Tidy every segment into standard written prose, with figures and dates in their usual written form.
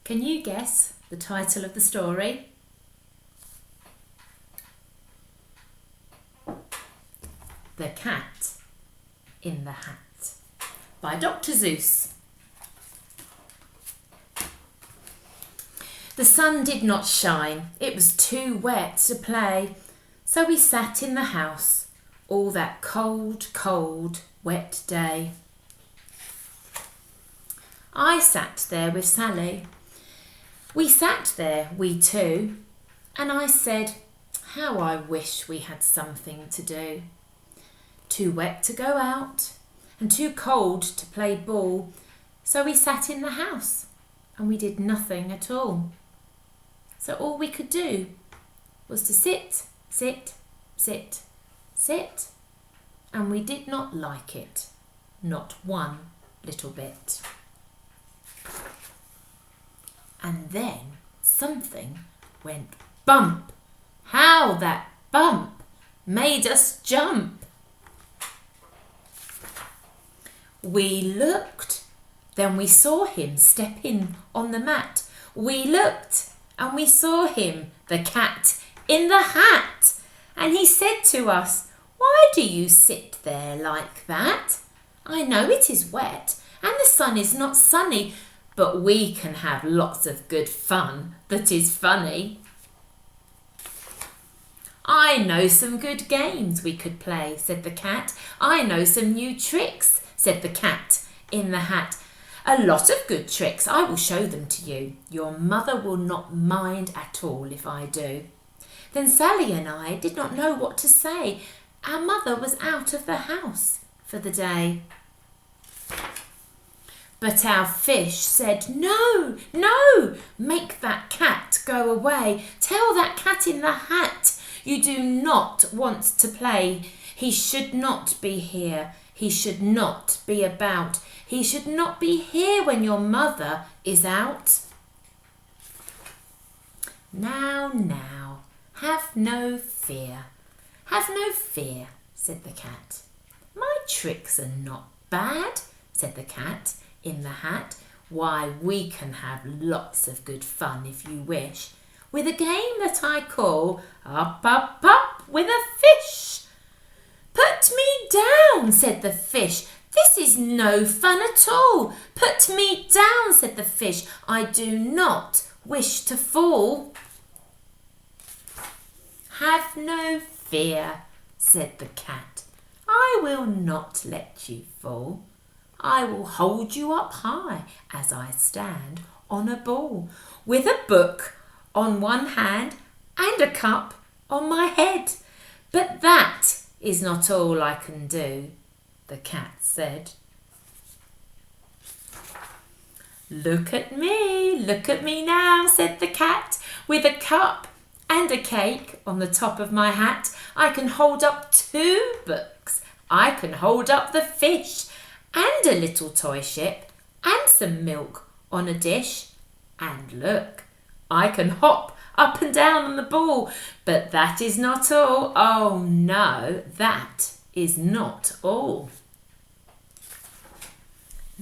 Can you guess the title of the story? The Cat in the Hat by Dr. Seuss. The sun did not shine, it was too wet to play, so we sat in the house all that cold, cold, wet day. I sat there with Sally. We sat there, we two, and I said, how I wish we had something to do. Too wet to go out and too cold to play ball, so we sat in the house and we did nothing at all. So all we could do was to sit, sit, sit, sit, and we did not like it, not one little bit. And then something went bump. How that bump made us jump. We looked, then we saw him step in on the mat. We looked and we saw him, the cat in the hat. And he said to us, why do you sit there like that? I know it is wet and the sun is not sunny, but we can have lots of good fun that is funny. I know some good games we could play, said the cat. I know some new tricks, said the cat in the hat. A lot of good tricks, I will show them to you. Your mother will not mind at all if I do. Then Sally and I did not know what to say. Our mother was out of the house for the day. But our fish said, no, no, make that cat go away. Tell that cat in the hat you do not want to play. He should not be here. He should not be about. He should not be here when your mother is out. Now, now, have no fear. Have no fear, said the cat. My tricks are not bad, said the cat in the hat. Why, we can have lots of good fun if you wish, with a game that I call Up, Up, Up with a Fish. Put me down, said the fish. This is no fun at all. Put me down, said the fish. I do not wish to fall. Have no fear, said the cat. I will not let you fall. I will hold you up high as I stand on a ball, with a book on one hand and a cup on my head. But that is not all I can do, the cat said. Look at me now, said the cat, with a cup and a cake on the top of my hat. I can hold up 2 books. I can hold up the fish and a little toy ship and some milk on a dish. And look, I can hop up and down on the ball. But that is not all. Oh no, that is not all.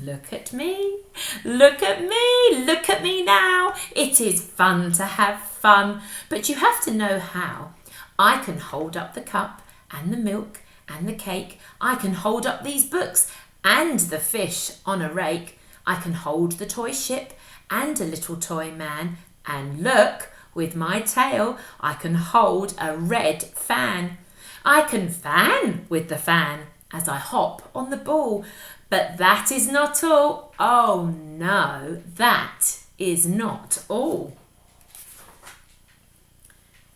Look at me, look at me, look at me now. It is fun to have fun, but you have to know how. I can hold up the cup and the milk and the cake. I can hold up these books and the fish on a rake. I can hold the toy ship and a little toy man. And look, with my tail, I can hold a red fan. I can fan with the fan as I hop on the ball. But that is not all. Oh no, that is not all.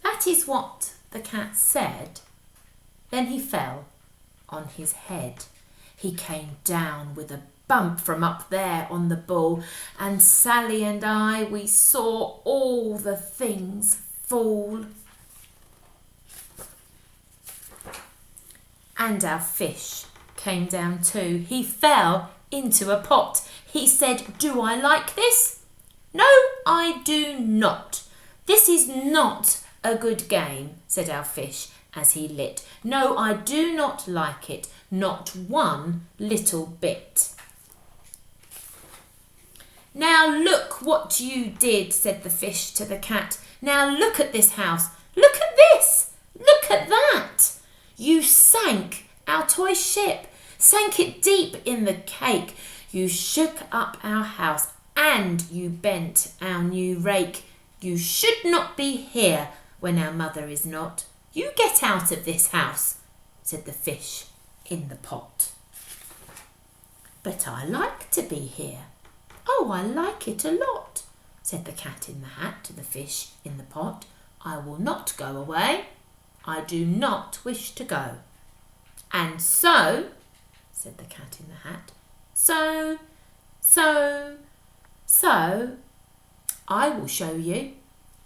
That is what the cat said. Then he fell on his head. He came down with a bump from up there on the ball, and Sally and I, we saw all the things fall. And our fish came down too. He fell into a pot. He said, do I like this? No, I do not. This is not a good game, said our fish as he lit. No, I do not like it, not one little bit. Now look what you did, said the fish to the cat. Now look at this house. Look at this. Look at that. You sank our toy ship, sank it deep in the cake. You shook up our house and you bent our new rake. You should not be here when our mother is not. You get out of this house, said the fish in the pot. But I like to be here. Oh, I like it a lot, said the cat in the hat to the fish in the pot. I will not go away. I do not wish to go. And so, said the cat in the hat, so, I will show you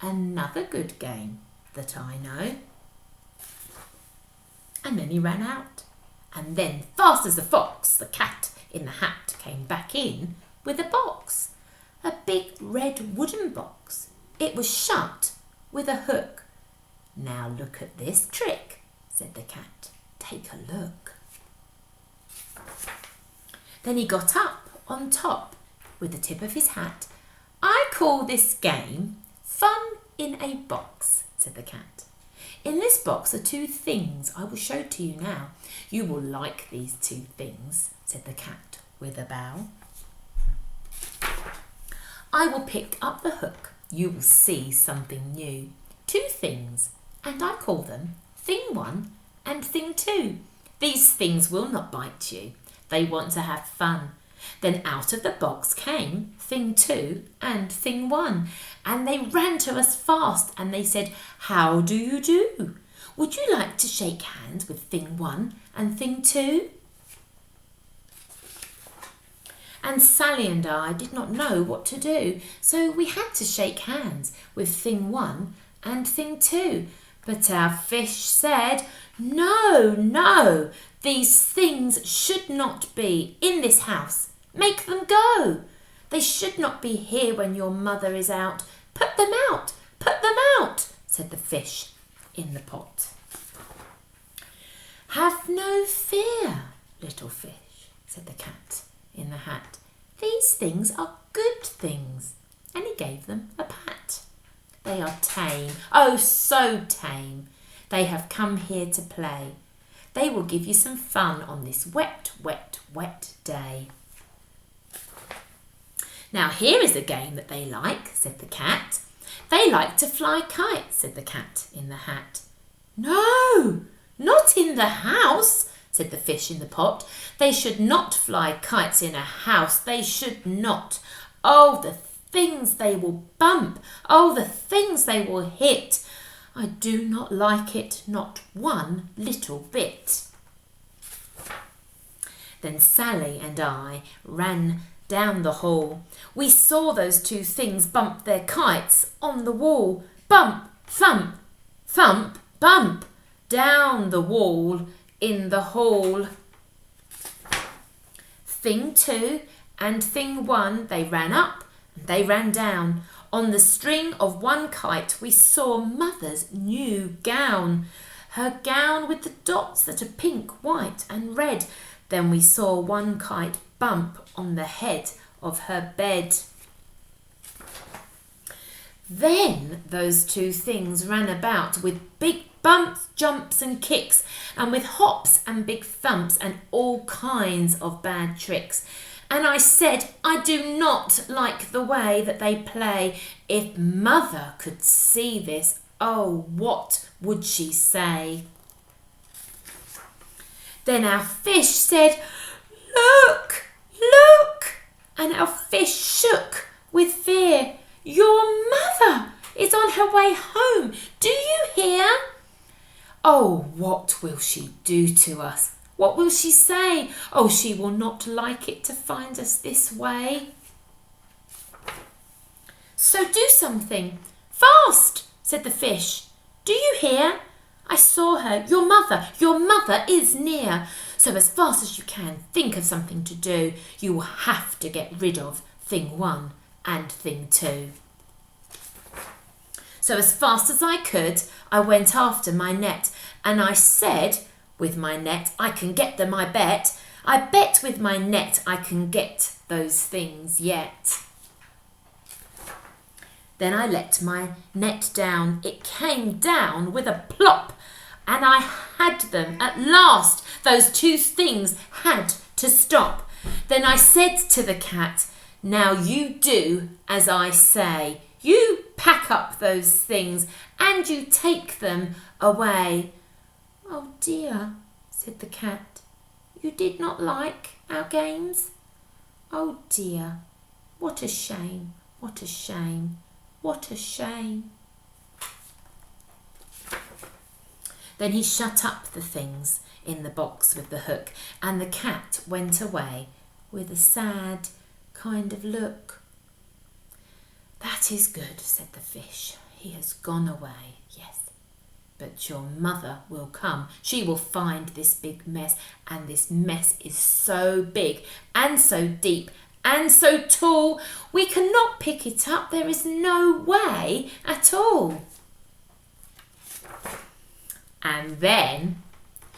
another good game that I know. And then he ran out. And then, fast as a fox, the cat in the hat came back in with a box, a big red wooden box. It was shut with a hook. Now look at this trick, said the cat. Take a look. Then he got up on top with the tip of his hat. I call this game Fun in a Box, said the cat. In this box are two things I will show to you now. You will like these two things, said the cat with a bow. I will pick up the hook. You will see something new. Two things, and I call them Thing 1 and Thing 2. These things will not bite you. They want to have fun. Then out of the box came Thing 2 and Thing 1, and they ran to us fast and they said, how do you do? Would you like to shake hands with Thing 1 and Thing 2? And Sally and I did not know what to do, so we had to shake hands with Thing 1 and Thing 2. But our fish said, no, no, these things should not be in this house. Make them go. They should not be here when your mother is out. Put them out, said the fish in the pot. Have no fear, little fish, said the cat in the hat. These things are good things. And he gave them a pat. They are tame, oh so tame. They have come here to play. They will give you some fun on this wet, wet, wet day. Now here is a game that they like, said the cat. They like to fly kites, said the cat in the hat. No, not in the house, said the fish in the pot. They should not fly kites in a house. They should not. Oh, the things they will bump. Oh, the things they will hit. I do not like it, not one little bit. Then Sally and I ran down the hall. We saw those two things bump their kites on the wall. Bump, thump, thump, bump, down the wall in the hall. Thing 2 and Thing 1, they ran up and they ran down. On the string of one kite we saw Mother's new gown. Her gown with the dots that are pink, white and red. Then we saw one kite bump on the head of her bed. Then those two things ran about with big bumps, jumps and kicks, and with hops and big thumps and all kinds of bad tricks. And I said, I do not like the way that they play. If Mother could see this, oh, what would she say? Then our fish said, look, look, and our fish shook with fear. Your mother is on her way home. Do you hear? Oh, what will she do to us? What will she say? Oh, she will not like it to find us this way. So do something. Fast, said the fish. Do you hear? I saw her. Your mother is near. So as fast as you can, think of something to do. You will have to get rid of Thing 1 and Thing 2. So as fast as I could, I went after my net, and I said, with my net, I can get them, I bet. I bet with my net I can get those things yet. Then I let my net down. It came down with a plop, and I had them at last. Those two things had to stop. Then I said to the cat, now you do as I say. You pack up those things and you take them away. Oh dear, said the cat, you did not like our games? Oh dear, what a shame, what a shame, what a shame. Then he shut up the things in the box with the hook, and the cat went away with a sad kind of look. That is good, said the fish. He has gone away, yes. But your mother will come. She will find this big mess, and this mess is so big and so deep and so tall, we cannot pick it up. There is no way at all. And then,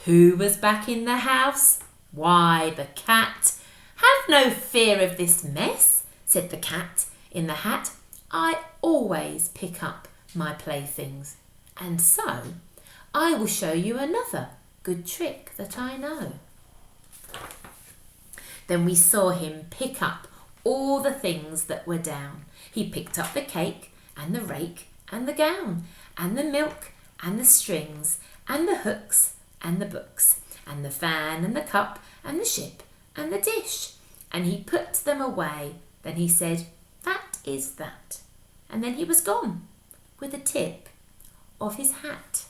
who was back in the house? Why, the cat. Have no fear of this mess, said the cat in the hat. I always pick up my playthings. And so, I will show you another good trick that I know. Then we saw him pick up all the things that were down. He picked up the cake and the rake and the gown and the milk and the strings and the hooks and the books and the fan and the cup and the ship and the dish. And he put them away. Then he said, that is that. And then he was gone with a tip of his hat.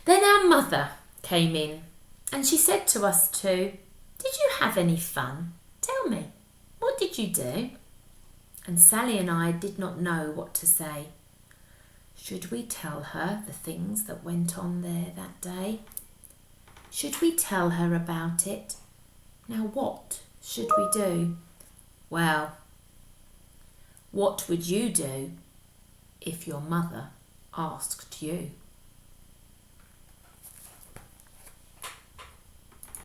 Then our mother came in and she said to us two, did you have any fun? Tell me, what did you do? And Sally and I did not know what to say. Should we tell her the things that went on there that day? Should we tell her about it? Now what should we do? Well, what would you do if your mother asked you?